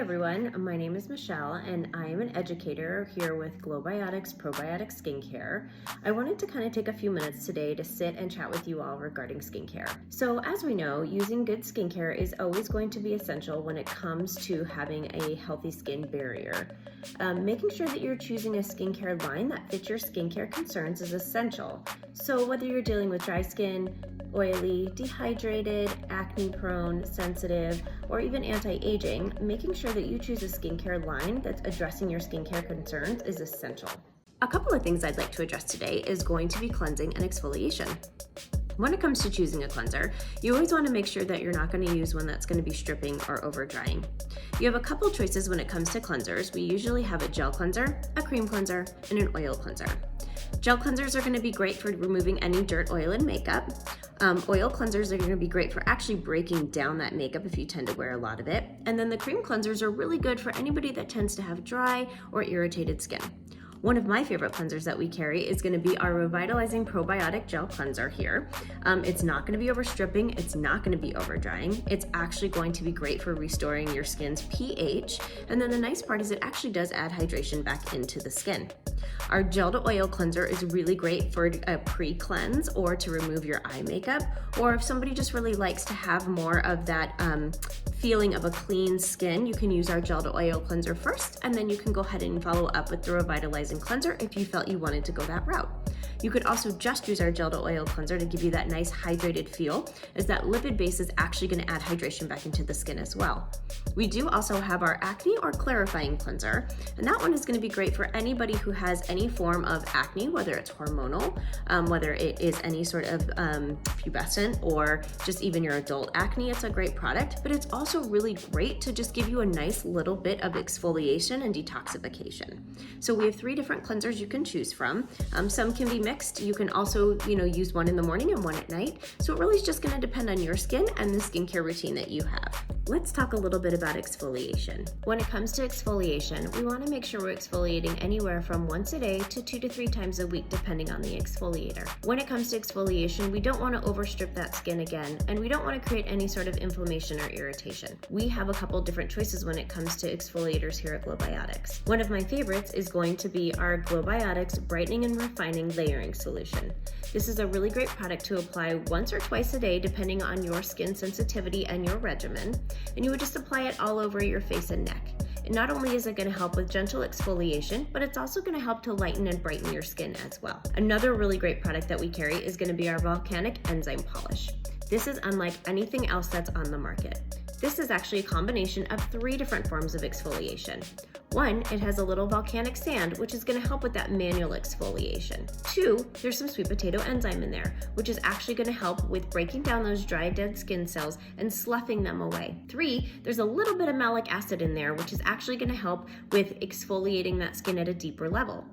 everyone, my name is Michelle and I am an educator here with GLOWBIOTICS Probiotic Skincare. I wanted to kind of take a few minutes today to sit and chat with you all regarding skincare. So as we know, using good skincare is always going to be essential when it comes to having a healthy skin barrier. Making sure that you're choosing a skincare line that fits your skincare concerns is essential. So whether you're dealing with dry skin, oily, dehydrated, acne prone, sensitive, or even anti-aging, making sure that you choose a skincare line that's addressing your skincare concerns is essential. A couple of things I'd like to address today is going to be cleansing and exfoliation. When it comes to choosing a cleanser, you always want to make sure that you're not going to use one that's going to be stripping or over drying. You have a couple choices when it comes to cleansers. We usually have a gel cleanser, a cream cleanser, and an oil cleanser. Gel cleansers are going to be great for removing any dirt, oil, and makeup. Oil cleansers are going to be great for actually breaking down that makeup if you tend to wear a lot of it. And then the cream cleansers are really good for anybody that tends to have dry or irritated skin. One of my favorite cleansers that we carry is going to be our Revitalizing Probiotic Gel Cleanser here. It's not going to be over stripping, it's not going to be over drying. It's actually going to be great for restoring your skin's pH. And then the nice part is it actually does add hydration back into the skin. Our gel to oil cleanser is really great for a pre-cleanse or to remove your eye makeup, or if somebody just really likes to have more of that feeling of a clean skin, you can use our gel to oil cleanser first, and then you can go ahead and follow up with the Revitalizing Cleanser if you felt you wanted to go that route. You could also just use our gel to oil cleanser to give you that nice hydrated feel, as that lipid base is actually going to add hydration back into the skin as well. We do also have our acne or clarifying cleanser, and that one is going to be great for anybody who has any form of acne, whether it's hormonal, whether it is any sort of pubescent or just even your adult acne. It's a great product, but it's also really great to just give you a nice little bit of exfoliation and detoxification. So we have 3 different cleansers you can choose from. Some can be mixed. You can also, use one in the morning and one at night. So it really is just going to depend on your skin and the skincare routine that you have. Let's talk a little bit about exfoliation. When it comes to exfoliation, we want to make sure we're exfoliating anywhere from once a day to 2 to 3 times a week, depending on the exfoliator. When it comes to exfoliation, we don't want to overstrip that skin again, and we don't want to create any sort of inflammation or irritation. We have a couple different choices when it comes to exfoliators here at GLOWBIOTICS. One of my favorites is going to be our GLOWBIOTICS Brightening and Refining Layering Solution. This is a really great product to apply once or twice a day, depending on your skin sensitivity and your regimen, and you would just apply it all over your face and neck. And not only is it going to help with gentle exfoliation, but it's also going to help to lighten and brighten your skin as well. Another really great product that we carry is going to be our Volcanic Enzyme Polish. This is unlike anything else that's on the market. This is actually a combination of 3 different forms of exfoliation. 1, it has a little volcanic sand, which is going to help with that manual exfoliation. 2, there's some sweet potato enzyme in there, which is actually going to help with breaking down those dry, dead skin cells and sloughing them away. 3, there's a little bit of malic acid in there, which is actually going to help with exfoliating that skin at a deeper level.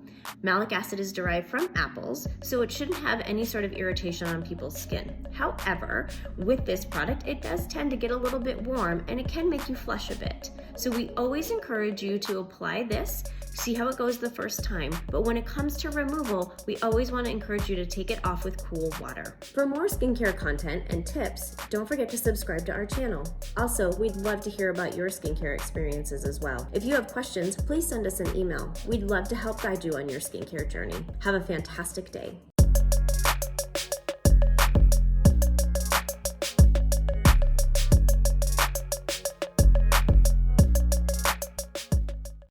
Malic acid is derived from apples, so it shouldn't have any sort of irritation on people's skin. However, with this product, it does tend to get a little bit warm and it can make you flush a bit. So we always encourage you to apply this, see how it goes the first time, but when it comes to removal, we always want to encourage you to take it off with cool water. For more skincare content and tips, don't forget to subscribe to our channel. Also, we'd love to hear about your skincare experiences as well. If you have questions, please send us an email. We'd love to help guide you on your skincare journey. Have a fantastic day.